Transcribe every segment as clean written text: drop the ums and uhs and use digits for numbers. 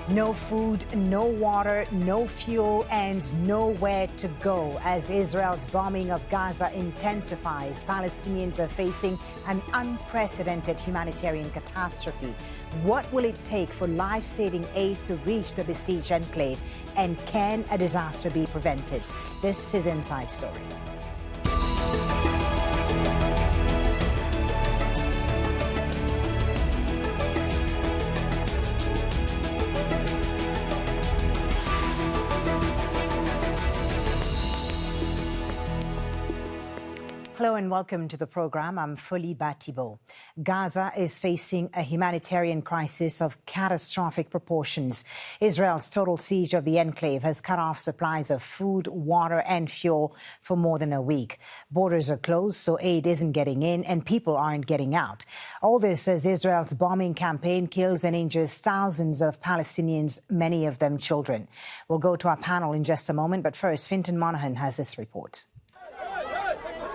No food, no water, no fuel, and nowhere to go. As Israel's bombing of Gaza intensifies, Palestinians are facing an unprecedented humanitarian catastrophe. What will it take for life-saving aid to reach the besieged enclave? And can a disaster be prevented? This is Inside Story. Hello and welcome to the program. I'm Folly Thibault. Gaza is facing a humanitarian crisis of catastrophic proportions. Israel's total siege of the enclave has cut off supplies of food, water and fuel for more than a week. Borders are closed, so aid isn't getting in and people aren't getting out. All this as Israel's bombing campaign kills and injures thousands of Palestinians, many of them children. We'll go to our panel in just a moment, but first, Nick Maynard has this report.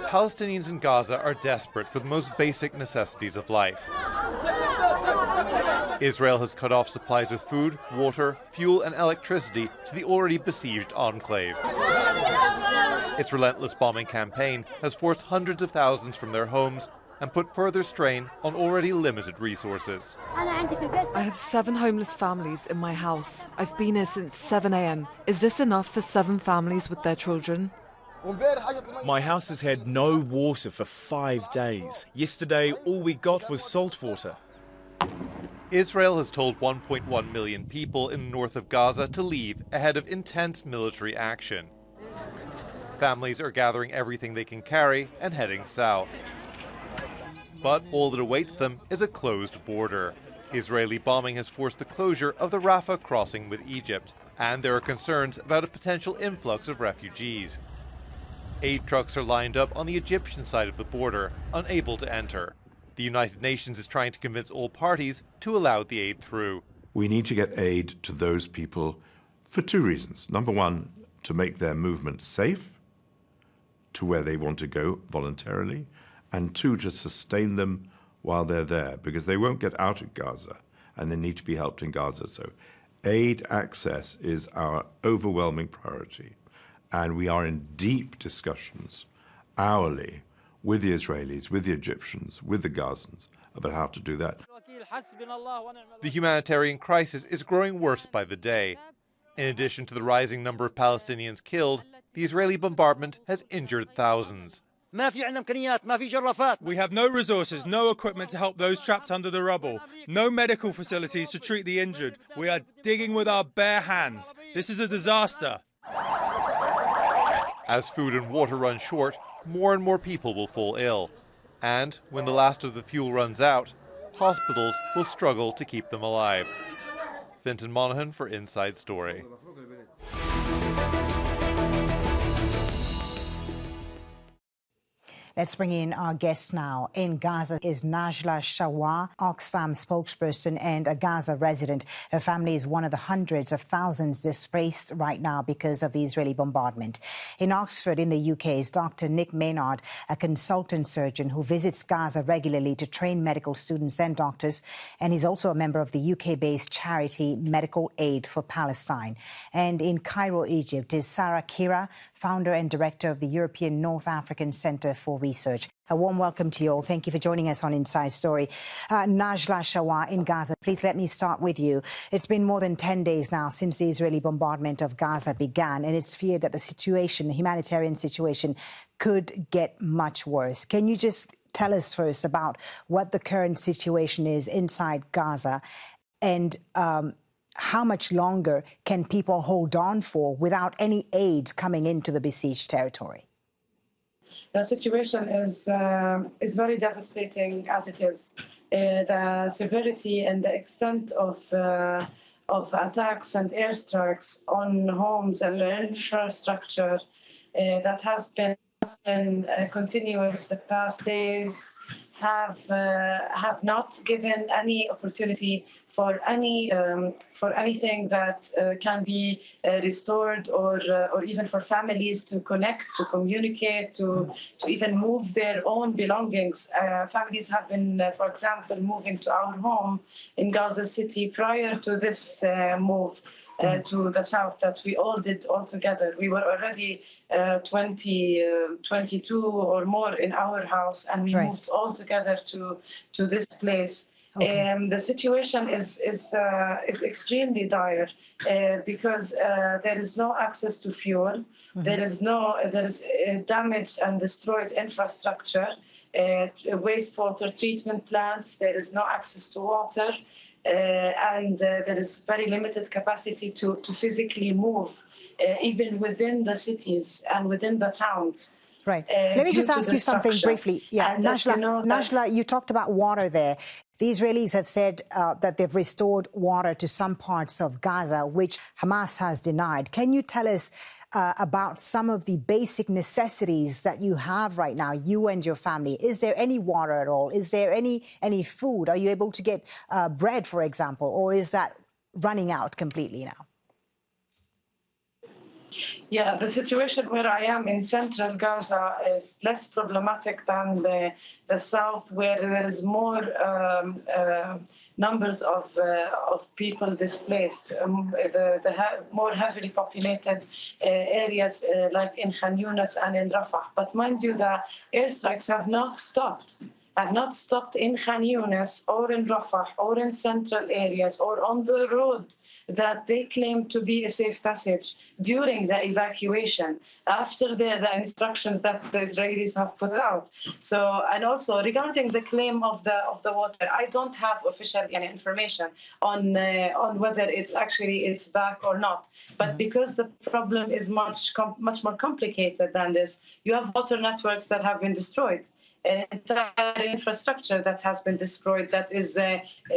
Palestinians in Gaza are desperate for the most basic necessities of life. Israel has cut off supplies of food, water, fuel and electricity to the already besieged enclave. Its relentless bombing campaign has forced hundreds of thousands from their homes and put further strain on already limited resources. I have 7 homeless families in my house. I've been here since 7 a.m. Is this enough for 7 families with their children? My house has had no water for 5 days. Yesterday, all we got was salt water. Israel has told 1.1 million people in the north of Gaza to leave ahead of intense military action. Families are gathering everything they can carry and heading south. But all that awaits them is a closed border. Israeli bombing has forced the closure of the Rafah crossing with Egypt, and there are concerns about a potential influx of refugees. Aid trucks are lined up on the Egyptian side of the border, unable to enter. The United Nations is trying to convince all parties to allow the aid through. We need to get aid to those people for 2 reasons. Number one, to make their movement safe to where they want to go voluntarily, and 2, to sustain them while they're there, because they won't get out of Gaza and they need to be helped in Gaza. So aid access is our overwhelming priority. And we are in deep discussions hourly with the Israelis, with the Egyptians, with the Gazans about how to do that. The humanitarian crisis is growing worse by the day. In addition to the rising number of Palestinians killed, the Israeli bombardment has injured thousands. We have no resources, no equipment to help those trapped under the rubble, no medical facilities to treat the injured. We are digging with our bare hands. This is a disaster. As food and water run short, more and more people will fall ill. And when the last of the fuel runs out, hospitals will struggle to keep them alive. Fintan Monaghan for Inside Story. Let's bring in our guests now. In Gaza is Najla Shawa Oxfam spokesperson and a Gaza resident. Her family is one of the hundreds of thousands displaced right now because of the Israeli bombardment. In Oxford in the UK is Dr. Nick Maynard, a consultant surgeon who visits Gaza regularly to train medical students and doctors. And he's also a member of the UK-based charity Medical Aid for Palestine. And in Cairo, Egypt is Sara Kira, founder and director of the European North African Centre for Research. A warm welcome to you all. Thank you for joining us on Inside Story. Najla Shawa in Gaza, please let me start with you. It's been more than 10 days now since the Israeli bombardment of Gaza began, and it's feared that the humanitarian situation could get much worse. Can you just tell us first about what the current situation is inside Gaza and how much longer can people hold on for without any aid coming into the besieged territory? The situation is very devastating as it is. The severity and the extent of attacks and airstrikes on homes and infrastructure that has been continuous the past days have not given any opportunity for anything that can be restored, or even for families to connect, to communicate, to even move their own belongings. Families have been, for example, moving to our home in Gaza City prior to this move to the south that we all did all together. We were already 22 or more in our house, and we moved all together to this place. Okay. The situation is extremely dire because there is no access to fuel. There is damaged and destroyed infrastructure, wastewater treatment plants. There is no access to water. And there is very limited capacity to physically move, even within the cities and within the towns. Right. Let me just ask you something briefly. Yeah, Najla, you talked about water there. The Israelis have said that they've restored water to some parts of Gaza, which Hamas has denied. Can you tell us about some of the basic necessities that you have right now, you and your family? Is there any water at all? Is there any food? Are you able to get bread, for example, or is that running out completely now? Yeah, the situation where I am in central Gaza is less problematic than the south, where there is more numbers of people displaced. The more heavily populated areas like in Khan Yunis and in Rafah. But mind you, the airstrikes have not stopped in Khan Yunis or in Rafah or in central areas or on the road that they claim to be a safe passage during the evacuation, after the instructions that the Israelis have put out. So, and also regarding the claim of the water, I don't have official information on whether it's back or not. But because the problem is much more complicated than this, you have water networks that have been destroyed. An entire infrastructure that has been destroyed that is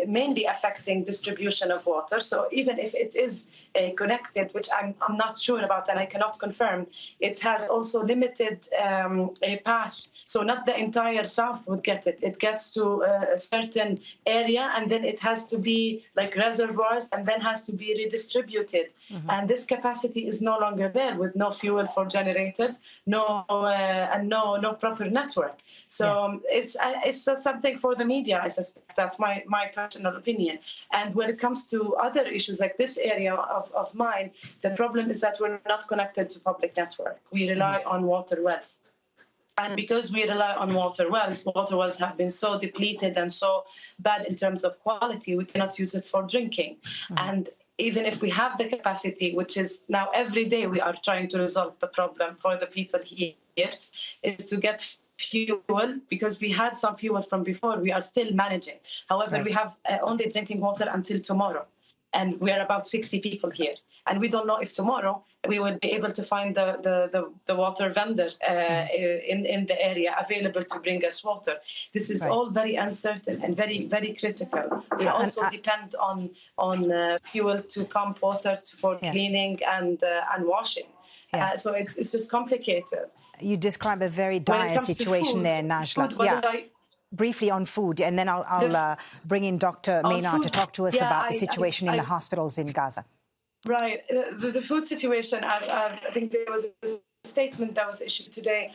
mainly affecting distribution of water. So even if it is connected, which I'm not sure about and I cannot confirm, it has also limited a path. So not the entire south would get it. It gets to a certain area, and then it has to be like reservoirs, and then has to be redistributed. And this capacity is no longer there, with no fuel for generators, no proper network. So it's something for the media, I suspect. That's my personal opinion. And when it comes to other issues like this area of mine, the problem is that we're not connected to public network. We rely on water wells. And because we rely on water wells have been so depleted and so bad in terms of quality, we cannot use it for drinking. And even if we have the capacity, which is now every day we are trying to resolve the problem for the people here, is to get fuel, because we had some fuel from before. We are still managing. However, we have only drinking water until tomorrow. And we are about 60 people here. And we don't know if tomorrow we will be able to find the water vendor in the area available to bring us water. This is all very uncertain and very, very critical. We also depend on fuel to pump water for cleaning and washing. So it's just complicated. You describe a very dire situation there, Najla. Briefly on food, and then I'll bring in Dr. Maynard to talk to us about the situation in the hospitals in Gaza. Right. The food situation, I think there was a statement that was issued today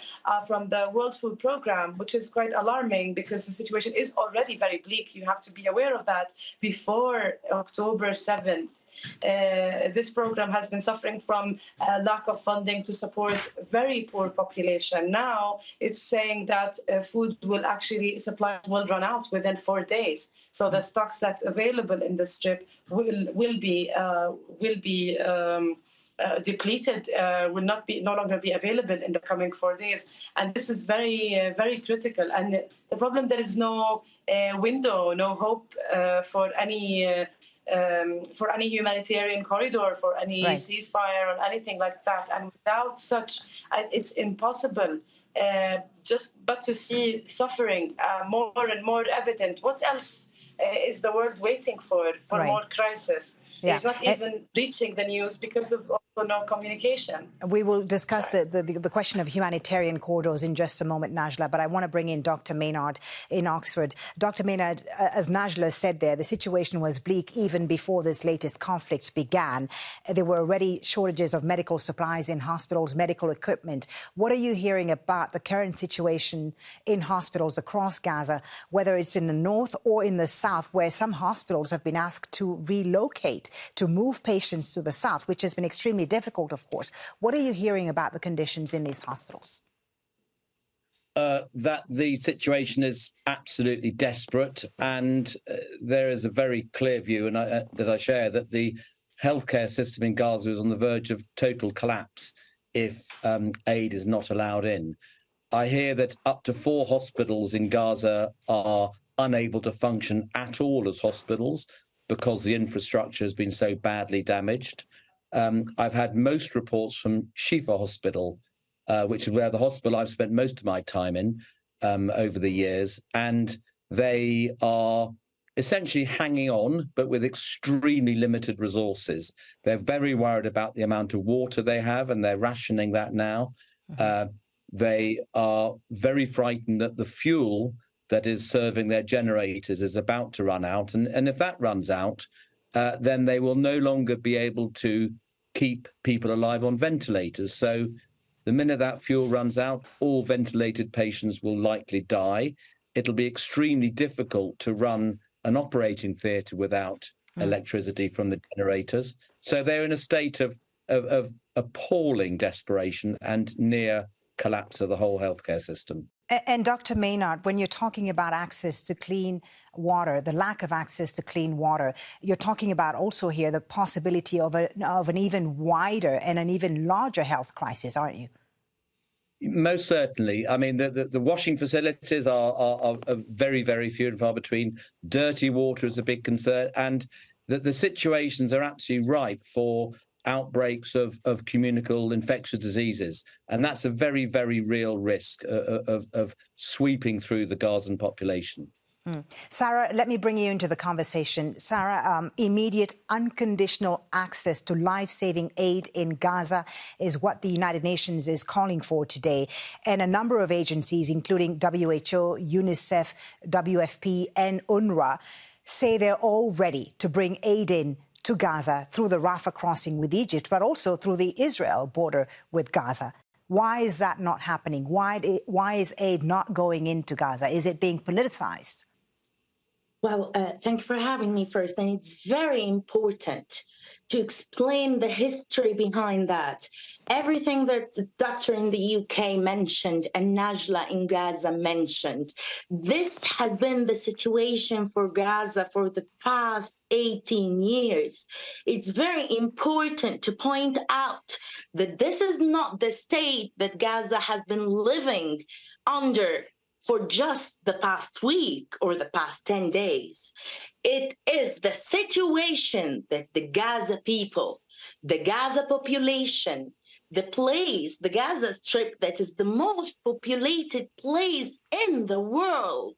from the World Food Programme, which is quite alarming because the situation is already very bleak. You have to be aware of that before October 7th. This program has been suffering from a lack of funding to support very poor population. Now it's saying that supplies will run out within 4 days. So the stocks that's available in the strip will be depleted, will no longer be available in the coming 4 days. And this is very, very critical. And the problem, there is no window, no hope for any humanitarian corridor, for any ceasefire or anything like that. And without such, it's impossible but to see suffering more and more evident. What else is the world waiting for more crisis? It's not even reaching the news because of also no communication. We will discuss the question of humanitarian corridors in just a moment, Najla, but I want to bring in Dr. Maynard in Oxford. Dr. Maynard, as Najla said there, the situation was bleak even before this latest conflict began. There were already shortages of medical supplies in hospitals, medical equipment. What are you hearing about the current situation in hospitals across Gaza, whether it's in the north or in the south, where some hospitals have been asked to relocate, to move patients to the south, which has been extremely difficult, of course. What are you hearing about the conditions in these hospitals? That the situation is absolutely desperate, and there is a very clear view, and that I share, that the healthcare system in Gaza is on the verge of total collapse if aid is not allowed in. I hear that up to 4 hospitals in Gaza are unable to function at all as hospitals because the infrastructure has been so badly damaged. I've had most reports from Shifa Hospital, which is where the hospital I've spent most of my time in over the years, and they are essentially hanging on, but with extremely limited resources. They're very worried about the amount of water they have, and they're rationing that now. They are very frightened that the fuel that is serving their generators is about to run out. And if that runs out, then they will no longer be able to keep people alive on ventilators. So the minute that fuel runs out, all ventilated patients will likely die. It'll be extremely difficult to run an operating theatre without electricity from the generators. So they're in a state of appalling desperation and near collapse of the whole healthcare system. And Dr. Maynard, when you're talking about access to clean water, the lack of access to clean water, you're talking about also here the possibility of an even wider and an even larger health crisis, aren't you? Most certainly. I mean, the washing facilities are very, very few and far between. Dirty water is a big concern, and the situations are absolutely ripe for outbreaks of communicable infectious diseases. And that's a very, very real risk of sweeping through the Gazan population. Sara, let me bring you into the conversation. Sara, immediate unconditional access to life-saving aid in Gaza is what the United Nations is calling for today. And a number of agencies, including WHO, UNICEF, WFP and UNRWA, say they're all ready to bring aid in to Gaza through the Rafah crossing with Egypt, but also through the Israel border with Gaza. Why is that not happening? Why is aid not going into Gaza? Is it being politicized? Well, thank you for having me first. And it's very important to explain the history behind that. Everything that the doctor in the UK mentioned and Najla in Gaza mentioned, this has been the situation for Gaza for the past 18 years. It's very important to point out that this is not the state that Gaza has been living under for just the past week or the past 10 days. It is the situation that the Gaza people, the Gaza population, the place, the Gaza Strip, that is the most populated place in the world,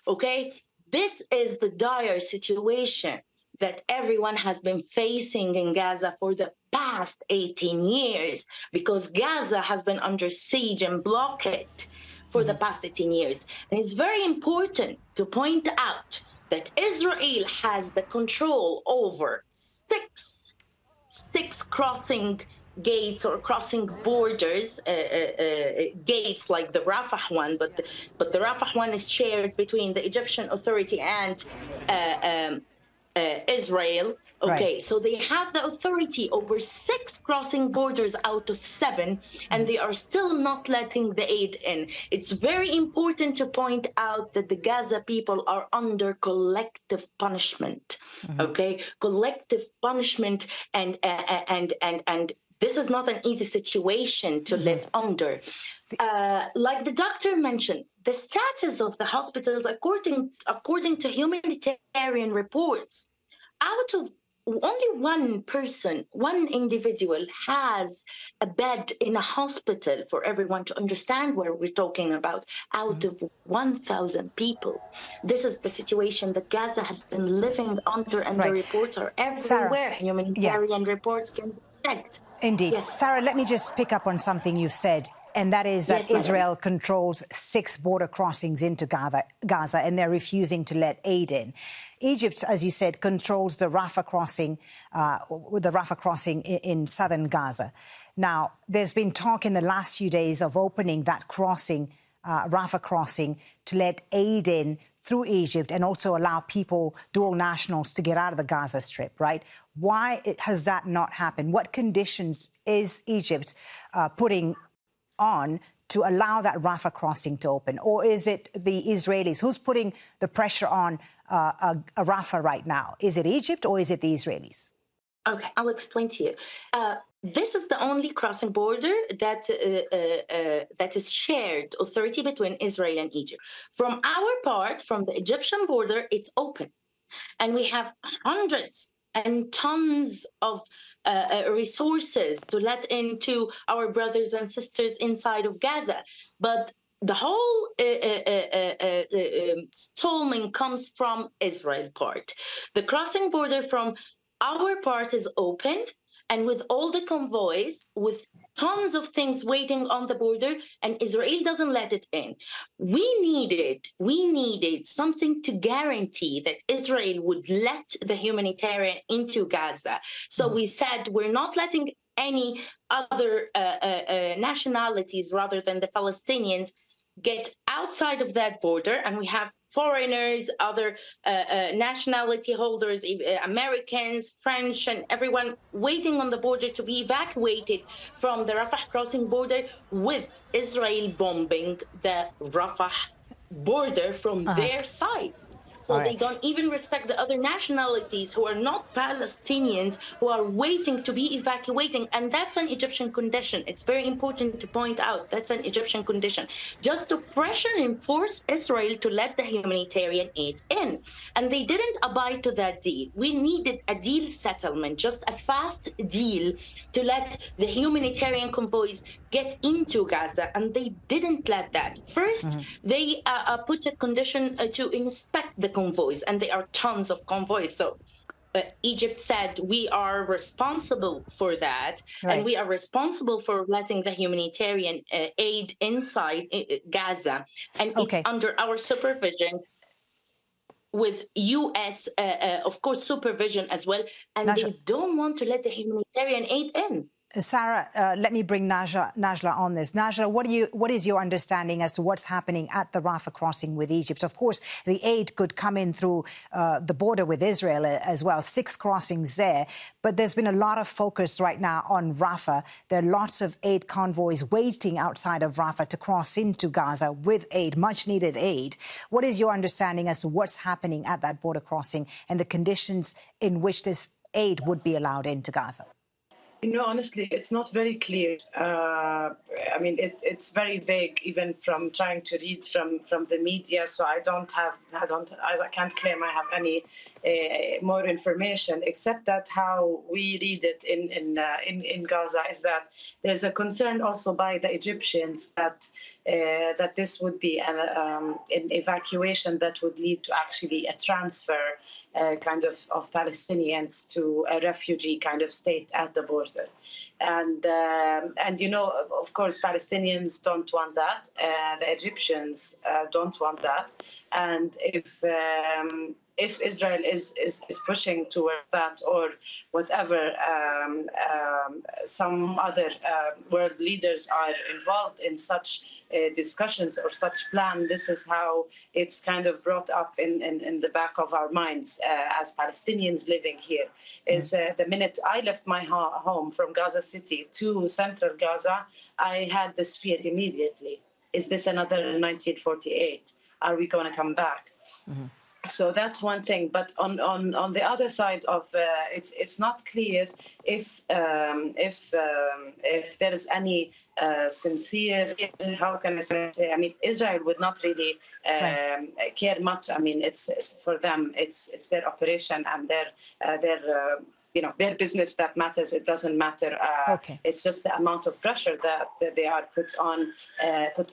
okay? This is the dire situation that everyone has been facing in Gaza for the past 18 years, because Gaza has been under siege and blockade for the past 18 years. And it's very important to point out that Israel has the control over six crossing gates or crossing borders, gates like the Rafah one, but the Rafah one is shared between the Egyptian Authority and Israel. Okay, right. So they have the authority over 6 crossing borders out of 7, and they are still not letting the aid in. It's very important to point out that the Gaza people are under collective punishment. Okay, collective punishment, and this is not an easy situation to live under. Like the doctor mentioned, the status of the hospitals, according to humanitarian reports, out of only one person, one individual has a bed in a hospital, for everyone to understand where we're talking about, out of 1,000 people. This is the situation that Gaza has been living under, and the reports are everywhere. Humanitarian reports can be checked. Indeed. Yes. Sara, let me just pick up on something you've said, and that is that Israel controls 6 border crossings into Gaza, and they're refusing to let aid in. Egypt, as you said, controls the Rafah crossing in southern Gaza. Now, there's been talk in the last few days of opening that crossing, Rafah crossing, to let aid in through Egypt and also allow people, dual nationals, to get out of the Gaza Strip, right? Why has that not happened? What conditions is Egypt putting on to allow that Rafah crossing to open? Or is it the Israelis? Who's putting the pressure on Rafah right now? Is it Egypt or is it the Israelis? Okay, I'll explain to you. This is the only crossing border that is shared authority between Israel and Egypt. From our part, from the Egyptian border, it's open. And we have hundreds and tons of resources to let into our brothers and sisters inside of Gaza. But the whole stallment comes from Israel part. The crossing border from our part is open, and with all the convoys, with tons of things waiting on the border, and Israel doesn't let it in. We needed something to guarantee that Israel would let the humanitarian into Gaza. So we said we're not letting any other nationalities rather than the Palestinians get outside of that border, and we have foreigners, other nationality holders, Americans, French, and everyone waiting on the border to be evacuated from the Rafah crossing border, with Israel bombing the Rafah border from their side. So they don't even respect the other nationalities who are not Palestinians, who are waiting to be evacuating. And that's an Egyptian condition. It's very important to point out that's an Egyptian condition, just to pressure and force Israel to let the humanitarian aid in. And they didn't abide to that deal. We needed a deal settlement, just a fast deal to let the humanitarian convoys get into Gaza, and they didn't let that. First, they put a condition to inspect the convoys, and there are tons of convoys. So Egypt said, we are responsible for that, and we are responsible for letting the humanitarian aid inside Gaza, and it's under our supervision, with U.S., of course, supervision as well, and they don't want to let the humanitarian aid in. Sara, let me bring Najla on this. Najla, what is your understanding as to what's happening at the Rafah crossing with Egypt? Of course, the aid could come in through the border with Israel as well, 6 crossings there. But there's been a lot of focus right now on Rafah. There are lots of aid convoys waiting outside of Rafah to cross into Gaza with aid, much-needed aid. What is your understanding as to what's happening at that border crossing and the conditions in which this aid would be allowed into Gaza? You know, honestly, it's not very clear. I mean, it's very vague, even from trying to read from the media. So I can't claim I have any more information, except that how we read it in Gaza is that there's a concern also by the Egyptians that that this would be an evacuation that would lead to actually a transfer kind of Palestinians to a refugee kind of state at the border. And you know, of course, Palestinians don't want that. The Egyptians don't want that. And if Israel is pushing toward that, or whatever, some other world leaders are involved in such discussions or such plan, this is how it's kind of brought up in the back of our minds as Palestinians living here. Is the minute I left my home from Gaza City to central Gaza, I had this fear immediately. Is this another 1948? Are we going to come back? So that's one thing. But on the other side of it's not clear if there is any sincere, how can I say? I mean, Israel would not really care much. I mean, it's for them. It's their operation and their you know, their business that matters. It doesn't matter. It's just the amount of pressure that they are put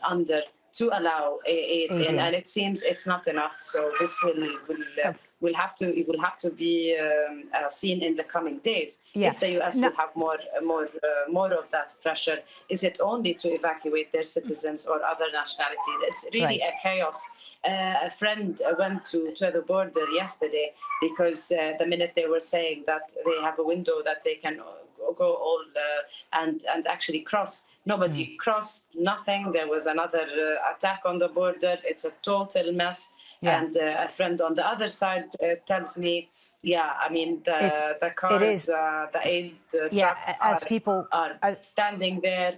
under to allow aid in, and it seems it's not enough. So this will will have to be seen in the coming days. Yeah. If the US will have more of that pressure, is it only to evacuate their citizens or other nationalities? It's really a chaos. A friend went to the border yesterday because the minute they were saying that they have a window that they can go all and actually cross, nobody crossed, nothing. There was another attack on the border. It's a total mess. Yeah. And a friend on the other side tells me, I mean, the cars, the aid trucks are standing there.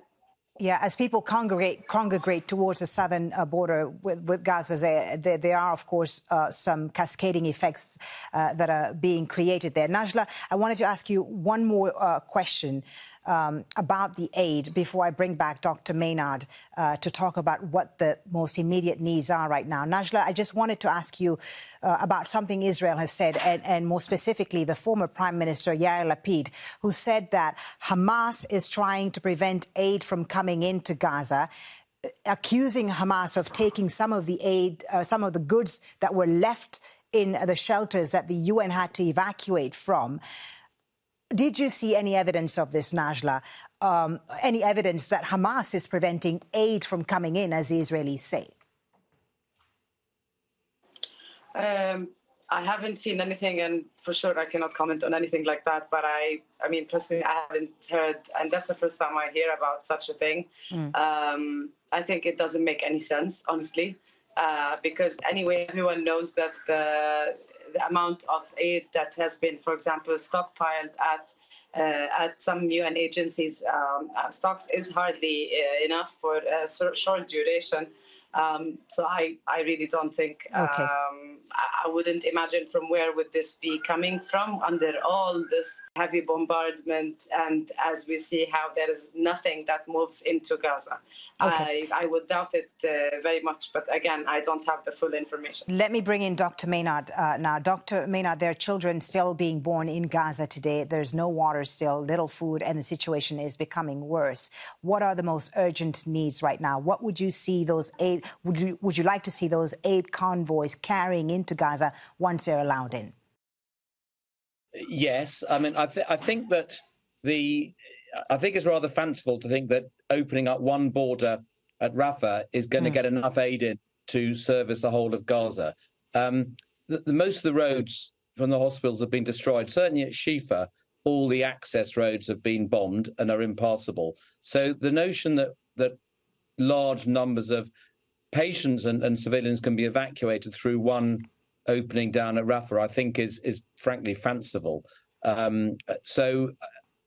Yeah, as people congregate towards the southern border with Gaza, there are, of course, some cascading effects that are being created there. Najla, I wanted to ask you one more question about the aid before I bring back Dr. Maynard to talk about what the most immediate needs are right now. Najla, I just wanted to ask you about something Israel has said, and more specifically, the former Prime Minister Yair Lapid, who said that Hamas is trying to prevent aid from coming into Gaza, accusing Hamas of taking some of the aid, some of the goods that were left in the shelters that the UN had to evacuate from. Did you see any evidence of this, Najla? Any evidence that Hamas is preventing aid from coming in, as the Israelis say? I haven't seen anything, and for sure I cannot comment on anything like that. But I mean, personally, I haven't heard, and that's the first time I hear about such a thing. I think it doesn't make any sense, honestly, because anyway, everyone knows that the amount of aid that has been, for example, stockpiled at some UN agencies' stocks is hardly enough for a short duration. So I really don't think, I wouldn't imagine from where would this be coming from under all this heavy bombardment, and as we see how there is nothing that moves into Gaza. I would doubt it very much, but again, I don't have the full information. Let me bring in Dr. Maynard now. Dr. Maynard, there are children still being born in Gaza today. There's no water still, little food, and the situation is becoming worse. What are the most urgent needs right now? What would you see those aid? Would you like to see those aid convoys carrying into Gaza once they're allowed in? Yes, I mean, I think that I think it's rather fanciful to think that opening up one border at Rafah is going to get enough aid in to service the whole of Gaza. Most of the roads from the hospitals have been destroyed. Certainly at Shifa, all the access roads have been bombed and are impassable. So the notion that large numbers of patients and civilians can be evacuated through one opening down at Rafah, I think is frankly fanciful. So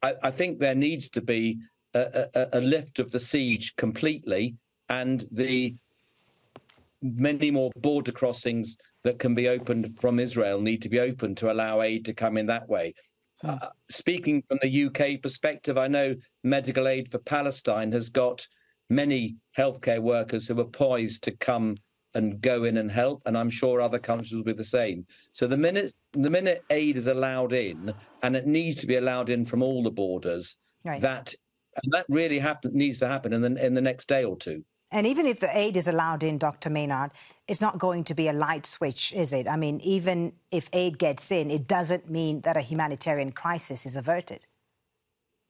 I think there needs to be a lift of the siege completely, and the many more border crossings that can be opened from Israel need to be opened to allow aid to come in that way. Speaking from the UK perspective, I know Medical Aid for Palestine has got many healthcare workers who are poised to come and go in and help, and I'm sure other countries will be the same. So the minute aid is allowed in, and it needs to be allowed in from all the borders, that really needs to happen in the next day or two. And even if the aid is allowed in, Dr. Maynard, it's not going to be a light switch, is it? I mean, even if aid gets in, it doesn't mean that a humanitarian crisis is averted.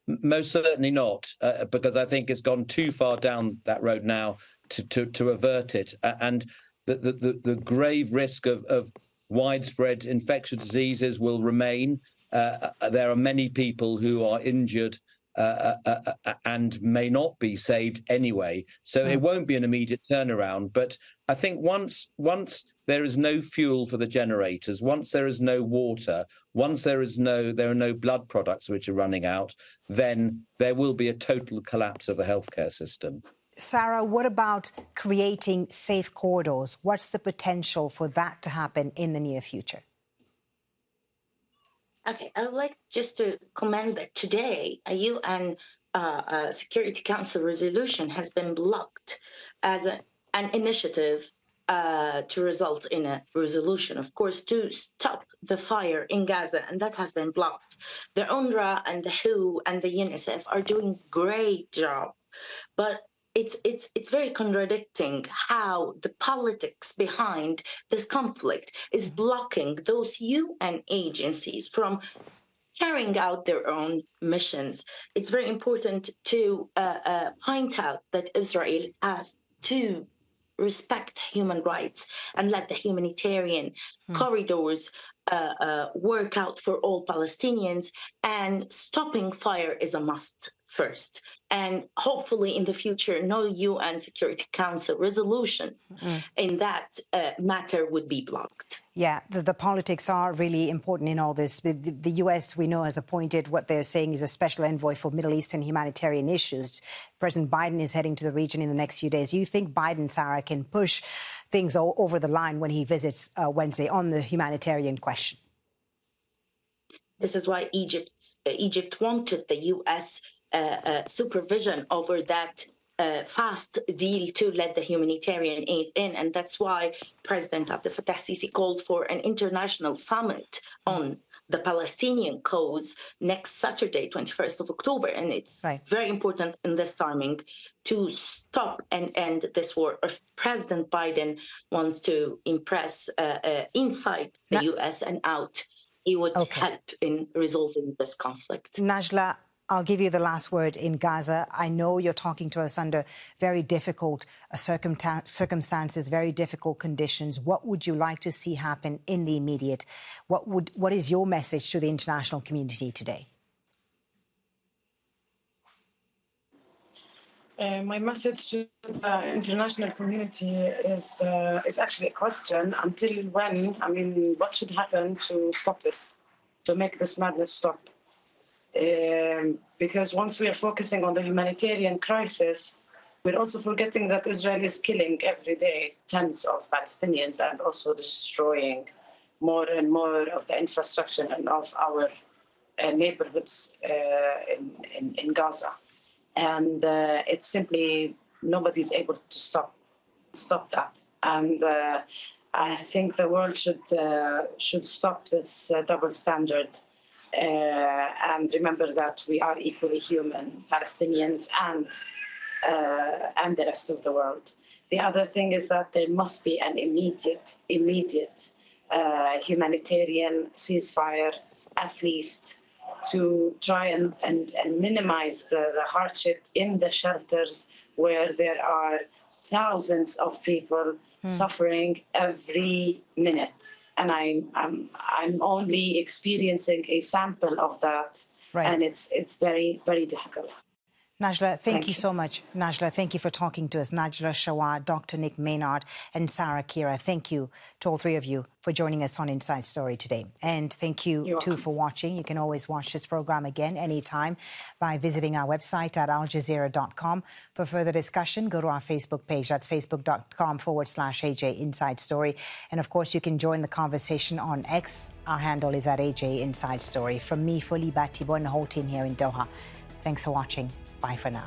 Most certainly not, because I think it's gone too far down that road now to avert it. And the grave risk of widespread infectious diseases will remain. There are many people who are injured and may not be saved anyway. So it won't be an immediate turnaround. But I think once there is no fuel for the generators, once there is no water, once there are no blood products which are running out, then there will be a total collapse of the healthcare system. Sara, what about creating safe corridors? What's the potential for that to happen in the near future? Okay, I would like just to comment that today a UN Security Council resolution has been blocked as an initiative to result in a resolution, of course, to stop the fire in Gaza, and that has been blocked. The UNRWA and the WHO and the UNICEF are doing a great job, but it's very contradicting how the politics behind this conflict is blocking those UN agencies from carrying out their own missions. It's very important to point out that Israel has to respect human rights and let the humanitarian corridors work out for all Palestinians, and stopping fire is a must first. And hopefully in the future, no UN Security Council resolutions in that matter would be blocked. Yeah, the politics are really important in all this. The US, we know, has appointed what they're saying is a special envoy for Middle Eastern humanitarian issues. President Biden is heading to the region in the next few days. Do you think Biden, Sara, can push things over the line when he visits Wednesday on the humanitarian question? This is why Egypt wanted the US supervision over that fast deal to let the humanitarian aid in. And that's why President Abdel Fattah Sisi called for an international summit on the Palestinian cause next Saturday, 21st of October. And it's very important in this timing to stop and end this war. If President Biden wants to impress inside the US and out, he would help in resolving this conflict. Najla, I'll give you the last word in Gaza. I know you're talking to us under very difficult circumstances, very difficult conditions. What would you like to see happen in the immediate? What is your message to the international community today? My message to the international community is actually a question. Until when? I mean, what should happen to stop this, to make this madness stop? Because once we are focusing on the humanitarian crisis, we're also forgetting that Israel is killing every day tens of Palestinians and also destroying more and more of the infrastructure and of our neighborhoods in Gaza. And it's simply nobody's able to stop that. And I think the world should stop this double standard. And remember that we are equally human, Palestinians and the rest of the world. The other thing is that there must be an immediate humanitarian ceasefire, at least, to try and minimize the hardship in the shelters where there are thousands of people suffering every minute. And I'm only experiencing a sample of that, and it's very, very difficult. Najla, thank you so much. Najla, thank you for talking to us. Najla Shawa, Dr. Nick Maynard and Sara Kira, thank you to all three of you for joining us on Inside Story today. And thank you, too, for watching. You can always watch this program again anytime by visiting our website at aljazeera.com. For further discussion, go to our Facebook page. That's facebook.com/AJ Inside Story. And, of course, you can join the conversation on X. Our handle is at AJ Inside Story. From me, Folly, Thibault, and the whole team here in Doha, thanks for watching. Bye for now.